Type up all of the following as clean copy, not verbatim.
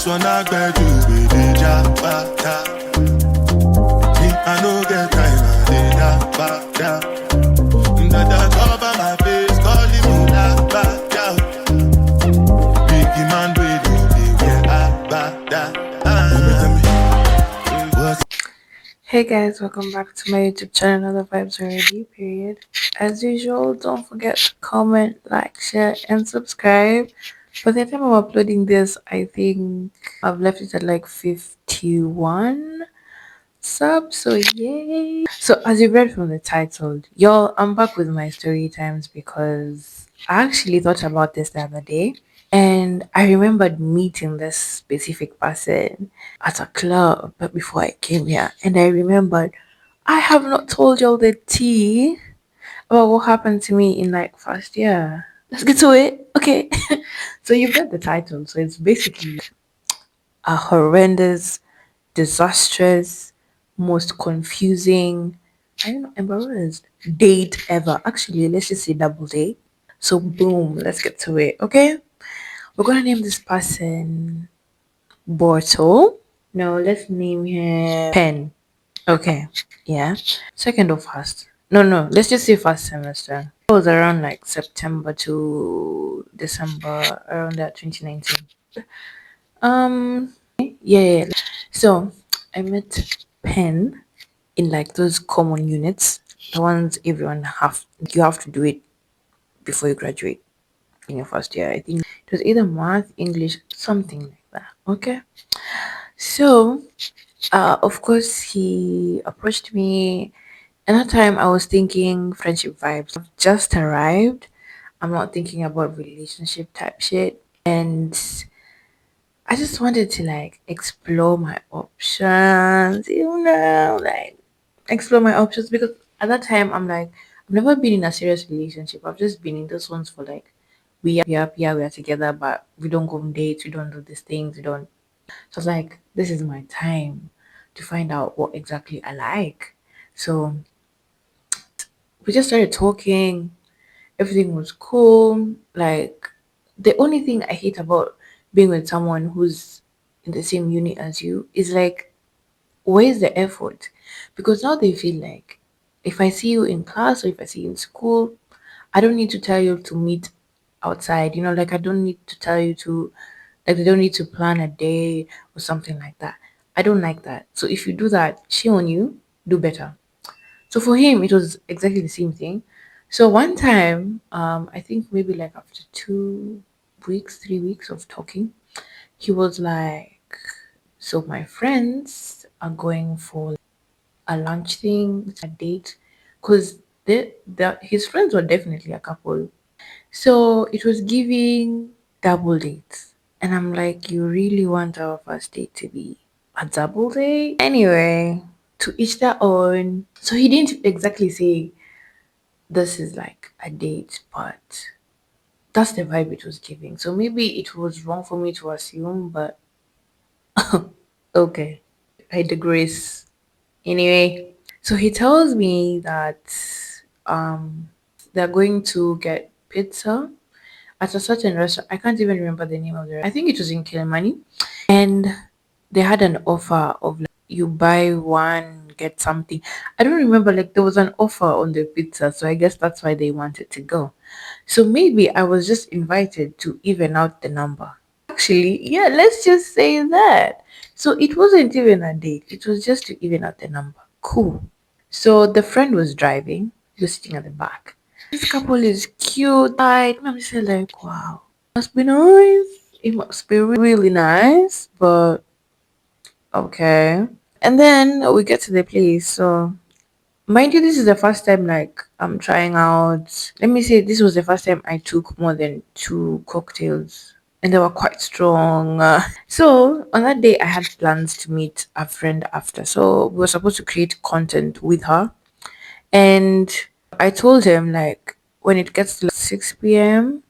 one I beg you, be the jabata. Me, I no get time, I dey jabata. That cover my face, calling me jabata. Biggie man, we don't be where I bada. Hey guys, welcome back to my YouTube channel, Another Vibes Already, period. As usual, don't forget to comment, like, share, and subscribe. By the time I'm uploading this, I think I've left it at like 51 subs, so yay! So as you read from the title, y'all, I'm back with my story times because I actually thought about this the other day. And I remembered meeting this specific person at a club before I came here. And I remembered I have not told y'all the tea about what happened to me in like first year. Let's get to it. Okay. So you've read the title. So it's basically a horrendous, disastrous, most confusing, I don't know, embarrassed date ever. Actually, let's just say double date. So boom, let's get to it. Okay. We're gonna name this person Borto. No, let's name him Pen. Okay, yeah. Second or first? No, no. Let's just say first semester. It was around like September to December, around that 2019. Yeah. So I met Pen in like those common units, the ones everyone you have to do it before you graduate in your first year. I think it was either math, English, something like that. Okay. So, of course, he approached me. And that time I was thinking friendship vibes. I've just arrived. I'm not thinking about relationship type shit. And I just wanted to like explore my options, like explore my options because at that time I'm like, I've never been in a serious relationship. I've just been in those ones for like we are together, but we don't go on dates, we don't do these things, we don't. So I was like, this is my time to find out what exactly I like. So we just started talking. Everything was cool. Like the only thing I hate about being with someone who's in the same unit as you is like, where's the effort? Because now they feel like if I see you in class or if I see you in school, I don't need to tell you to meet outside. Like I don't need to tell you to, like they don't need to plan a day or something like that. I don't like that. So if you do that, shame on you, do better. So for him, it was exactly the same thing. So one time, I think maybe like after 2 weeks, 3 weeks of talking, he was like, "So my friends are going for a lunch thing, a date, because his friends were definitely a couple. So it was giving double dates, and I'm like, you really want our first date to be a double date? Anyway, to each their own. So he didn't exactly say this is like a date, but that's the vibe it was giving. So maybe it was wrong for me to assume, but okay, I digress. Anyway, so he tells me that um they're going to get pizza at a certain restaurant. I can't even remember the name of the restaurant. I think it was in Kilimani. And they had an offer of like you buy one, get something. I don't remember, like there was an offer on the pizza, so I guess that's why they wanted to go. So maybe I was just invited to even out the number. Actually, yeah, let's just say that. So it wasn't even a date, it was just to even out the number. Cool. So the friend was driving, he was sitting at the back. This couple is cute. I'm just like, wow. Must be nice. It must be really nice, but okay. And then we get to the place. So mind you, this is the first time like I'm trying out. Let me say this was the first time I took more than two cocktails. And they were quite strong. So on that day, I had plans to meet a friend after. So we were supposed to create content with her. And I told him like when it gets to like 6 p.m.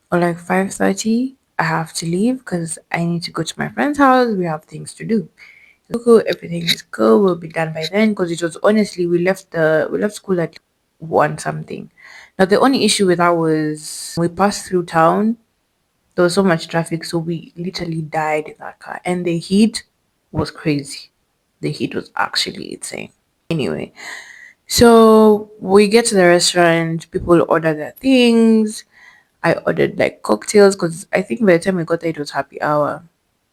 or like 5:30, I have to leave because I need to go to my friend's house. We have things to do. Cool, everything is cool. We'll be done by then because it was honestly we left school at one something. Now the only issue with that was we passed through town There was so much traffic, so we literally died in that car. And the heat was crazy. The heat was actually insane. Anyway, so we get to the restaurant, people order their things. I ordered like cocktails because I think by the time we got there, it was happy hour.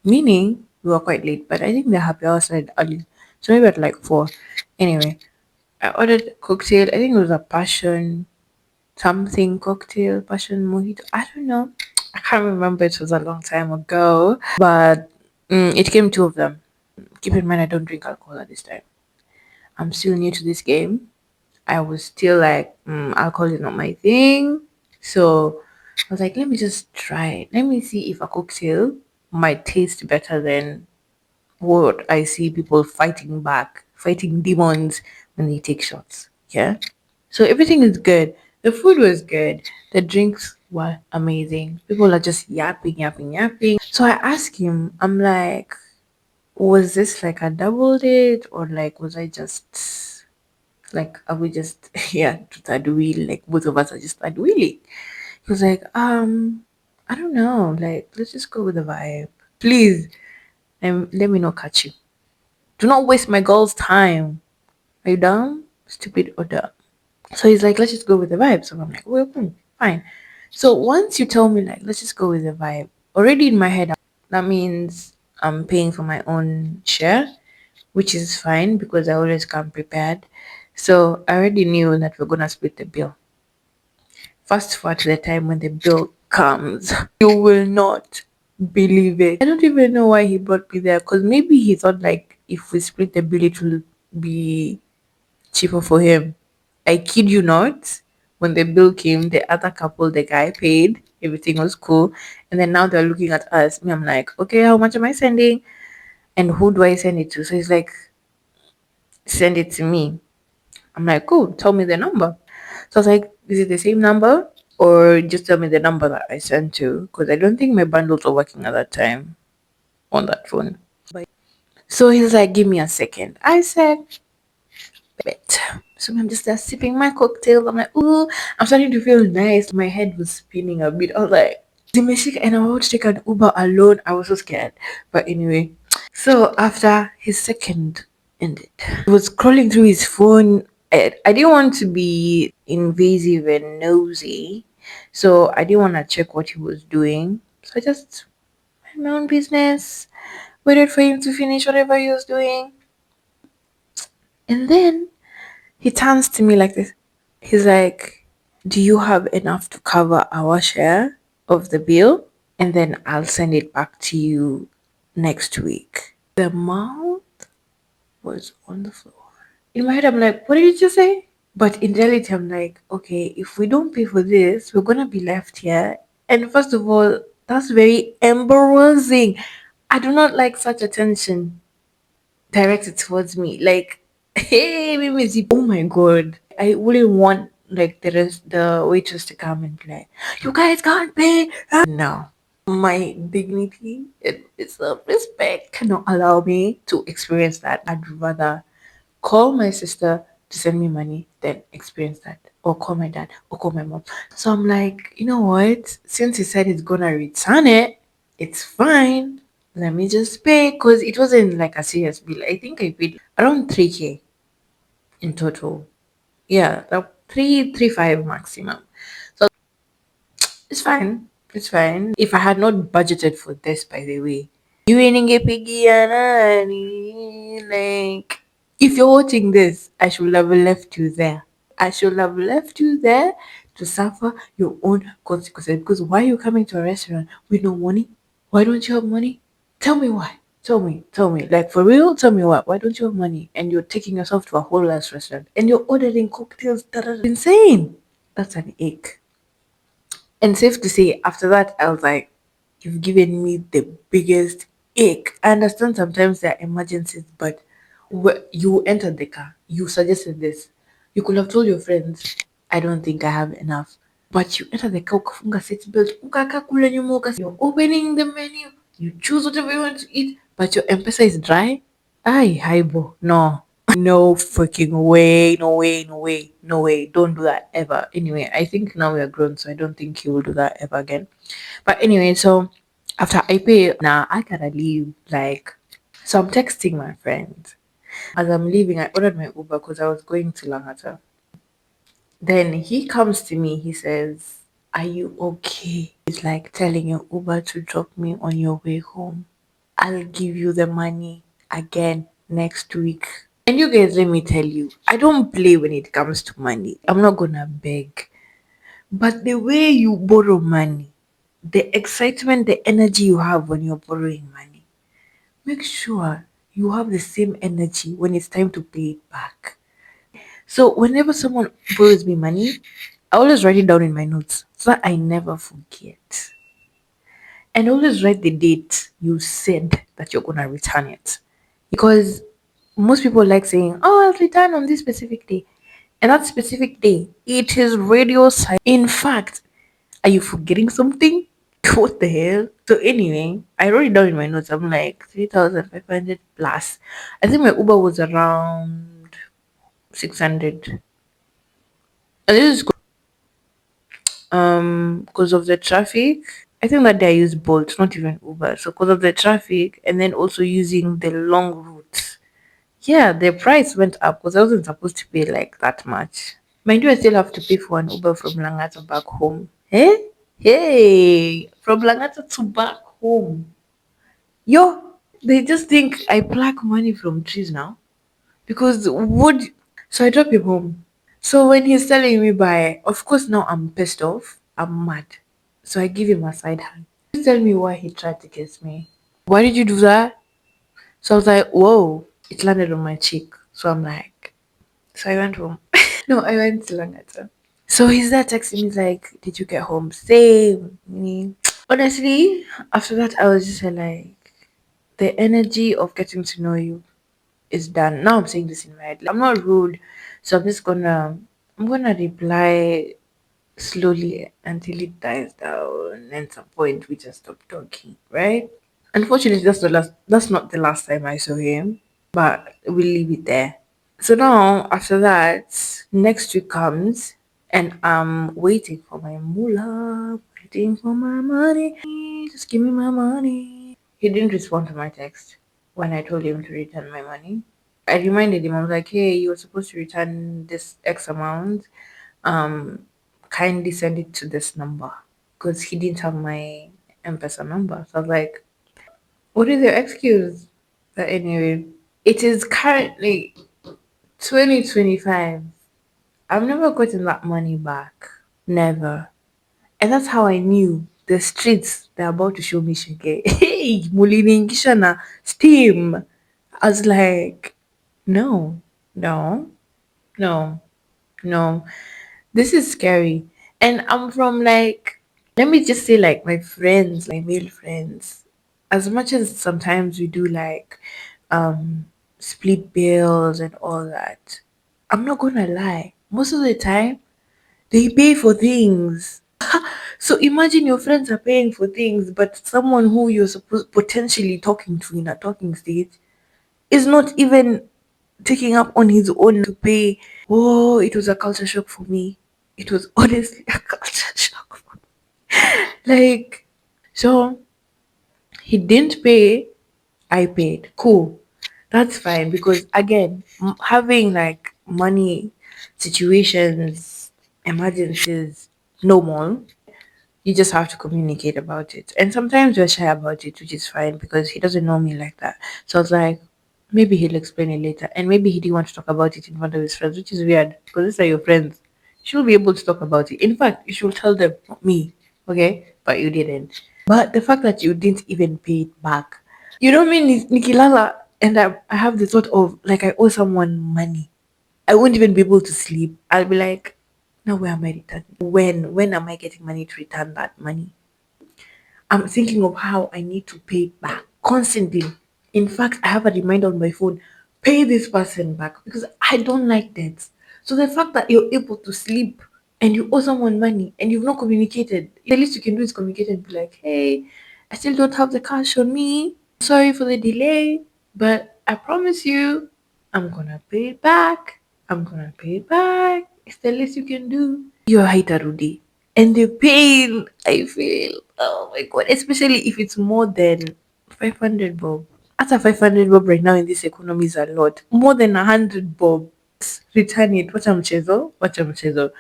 Meaning we were quite late, but I think the happy hour started early. So maybe at like 4. Anyway, I ordered cocktail. I think it was a passion something cocktail, passion mojito. I don't know. I can't remember. It was a long time ago, but it came two of them. Keep in mind, I don't drink alcohol at this time. I'm still new to this game. I was still like, alcohol is not my thing. So I was like, let me just try it. Let me see if a cocktail might taste better than what I see people fighting back, fighting demons when they take shots. Yeah. So everything is good. The food was good. The drinks were amazing. People are just yapping, yapping, yapping. So I asked him, I'm like, was this like a double date or like was I just like are we just yeah, start wheeling, like both of us are just start wheeling? He was like, I don't know, like let's just go with the vibe. Please, let me not catch you. Do not waste my girl's time. Are you dumb? Stupid or dumb? So he's like, let's just go with the vibe. So I'm like, well, fine. So once you tell me like, let's just go with the vibe, already in my head, that means I'm paying for my own share, which is fine because I always come prepared. So I already knew that we're gonna split the bill. Fast forward to the time when the bill comes, you will not believe it. I don't even know why he brought me there because maybe he thought like if we split the bill, it will be cheaper for him. I kid you not. When the bill came, the other couple, the guy paid, everything was cool. And then now they're looking at us. Me, I'm like, okay, how much am I sending? And who do I send it to? So he's like, send it to me. I'm like, cool, tell me the number. So I was like, is it the same number? Or just tell me the number that I sent to? Because I don't think my bundles were working at that time on that phone. So he's like, give me a second. I said, bit. So I'm just there sipping my cocktail. I'm like, ooh, I'm starting to feel nice. My head was spinning a bit. I was like, Dimeshik, and I want to take an Uber alone. I was so scared. But anyway, so after his second ended, he was scrolling through his phone. I didn't want to be invasive and nosy. So I didn't want to check what he was doing. So I just had my own business, waited for him to finish whatever he was doing. And then he turns to me like this. He's like, do you have enough to cover our share of the bill? And then I'll send it back to you next week. The mouth was on the floor. In my head, I'm like, what did you just say? But in reality, I'm like, okay, if we don't pay for this, we're gonna be left here. And first of all, that's very embarrassing. I do not like such attention directed towards me. Like, hey, Mimi, oh my god. I wouldn't want like the waitress to come and be like, you guys can't pay. No. My dignity and self respect cannot allow me to experience that. I'd rather call my sister to send me money than experience that. Or call my dad or call my mom. So I'm like, you know what? Since he said he's gonna return it, it's fine. Let me just pay because it wasn't like a serious bill. I think I paid around 3K in total. Yeah, like 3 3 5 maximum. So it's fine. It's fine. If I had not budgeted for this, by the way, you ain't get piggy like if you're watching this, I should have left you there. I should have left you there to suffer your own consequences. Because why are you coming to a restaurant with no money? Why don't you have money? Tell me why. Tell me. Like for real, tell me why. Why don't you have money? And you're taking yourself to a whole ass restaurant and you're ordering cocktails that are insane. That's an ache. And safe to say, after that, I was like, you've given me the biggest ache. I understand sometimes there are emergencies, but you entered the car, you suggested this. You could have told your friends, I don't think I have enough. But you enter the car, ukafunga seatbelt, ukakaa kule nyuma, you're opening the menu, you choose whatever you want to eat, but your M-Pesa is dry. Ay, haibo, no. No freaking way, no way, no way, no way. Don't do that ever. Anyway, I think now we are grown, so I don't think he will do that ever again. But anyway, so after I pay, now I gotta leave. Like, so I'm texting my friend. As I'm leaving, I ordered my Uber because I was going to Langata. Then he comes to me, he says, "Are you okay?" It's like telling your Uber to drop me on your way home. I'll give you the money again next week. And you guys, let me tell you, I don't play when it comes to money. I'm not gonna beg. But the way you borrow money, the excitement, the energy you have when you're borrowing money, make sure you have the same energy when it's time to pay it back. So whenever someone borrows me money, I always write it down in my notes so that I never forget. And always write the date you said that you're gonna return it. Because most people like saying, "Oh, I'll return on this specific day." And that specific day, it is radio silence. In fact, are you forgetting something? What the hell? So anyway, I wrote it down in my notes. I'm like 3,500 plus. I think my Uber was around 600. And this is because of the traffic. I think that day I used Bolt, not even Uber. So because of the traffic and then also using the long routes. Yeah, the price went up because I wasn't supposed to pay like that much. Mind you, I still have to pay for an Uber from Langata back home. Eh? Hey, from Langata to back home. Yo, they just think I pluck money from trees now. Because would so I drop him home. So when he's telling me by, of course now I'm pissed off. I'm mad. So I give him a side hand. Please tell me why he tried to kiss me. Why did you do that? So I was like, whoa, it landed on my cheek. So I'm like, so I went home. No, I went to Langata. So he's there texting me like, did you get home safe? Me. Honestly, after that I was just like, the energy of getting to know you is done. Now I'm saying this in my head. I'm not rude, so I'm gonna reply slowly until it dies down. And at some point we just stop talking, right? Unfortunately, that's not the last time I saw him, but we'll leave it there. So now after that, next week comes and I'm waiting for my moolah, waiting for my money. Just give me my money. He didn't respond to my text when I told him to return my money. I reminded him, I was like, hey, you were supposed to return this X amount. Um, kindly send it to this number. Because he didn't have my M-Pesa number. So I was like, what is your excuse? But anyway, it is currently 2025. I've never gotten that money back. Never. And that's how I knew the streets they're about to show me shege. Hey, Mulini Gishana, steam. I was like, no, no, no, no. This is scary. And I'm from like, let me just say, like, my friends, my male friends, as much as sometimes we do like split bills and all that, I'm not gonna lie. Most of the time, they pay for things. So imagine your friends are paying for things, but someone who you're supposed potentially talking to in a talking stage is not even taking up on his own to pay. Oh, it was a culture shock for me. It was honestly a culture shock. Like, so he didn't pay, I paid. Cool. That's fine because again, having like money situations, emergencies, normal. You just have to communicate about it. And sometimes we're shy about it, which is fine because he doesn't know me like that. So I was like, maybe he'll explain it later. And maybe he didn't want to talk about it in front of his friends, which is weird because these are your friends. You should be able to talk about it. In fact, you should tell them, not me. Okay? But you didn't. But the fact that you didn't even pay it back. You know me, Nikilala, and I have the thought of like I owe someone money. I won't even be able to sleep. I'll be like, now where am I returning? When am I getting money to return that money? I'm thinking of how I need to pay it back constantly. In fact, I have a reminder on my phone, pay this person back because I don't like that. So the fact that you're able to sleep and you owe someone money and you've not communicated, the least you can do is communicate and be like, hey, I still don't have the cash on me. Sorry for the delay, but I promise you. I'm gonna pay it back. I'm gonna pay it back. It's the least you can do. You're hater Rudy. And the pain I feel. Oh my god. Especially if it's more than 500 bob. After 500 bob right now in this economy is a lot. More than 100 bob. Return it. Watch I'm chezo. Watch I'm chezo.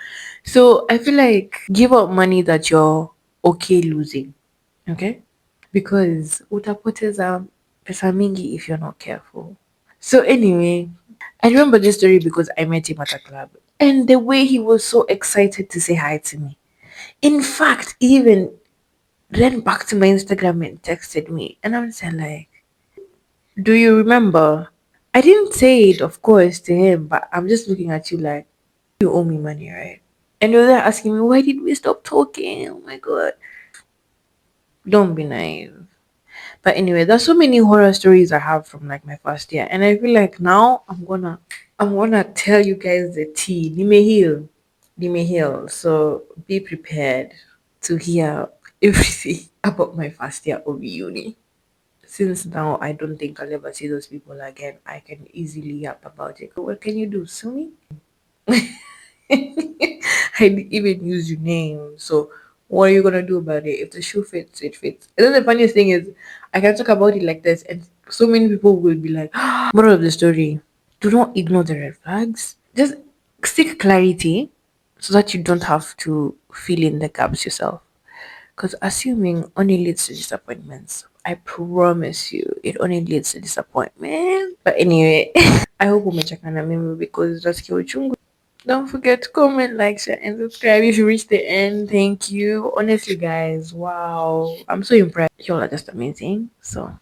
So I feel like give up money that you're okay losing. Okay? Because utapoteza pesa mingi if you're not careful. So anyway, I remember this story because I met him at a club. And the way he was so excited to say hi to me. In fact, he even ran back to my Instagram and texted me. And I'm saying like, do you remember? I didn't say it, of course, to him, but I'm just looking at you like, you owe me money, right? And you're there asking me, why did we stop talking? Oh my god. Don't be naive. But anyway, there's so many horror stories I have from like my first year. And I feel like now I'm gonna tell you guys the tea. They may heal. They may heal. So be prepared to hear everything about my first year of uni. Since now I don't think I'll ever see those people again, I can easily yap about it. What can you do? Sue me? I didn't even use your name. So what are you gonna do about it? If the shoe fits, it fits. And then the funniest thing is I can talk about it like this and so many people will be like, moral of the story. Do not ignore the red flags. Just seek clarity so that you don't have to fill in the gaps yourself. Because assuming only leads to disappointments. I promise you, it only leads to disappointment. But anyway, I hope umecheka na mimi because nasikia uchungu. Don't forget to comment, like, share, and subscribe if you reach the end. Thank you. Honestly, guys, wow. I'm so impressed. Y'all are just amazing. So,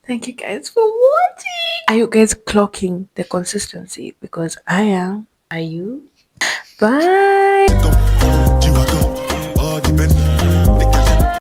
thank you guys for watching. Are you guys clocking the consistency? Because I am. Are you? Bye.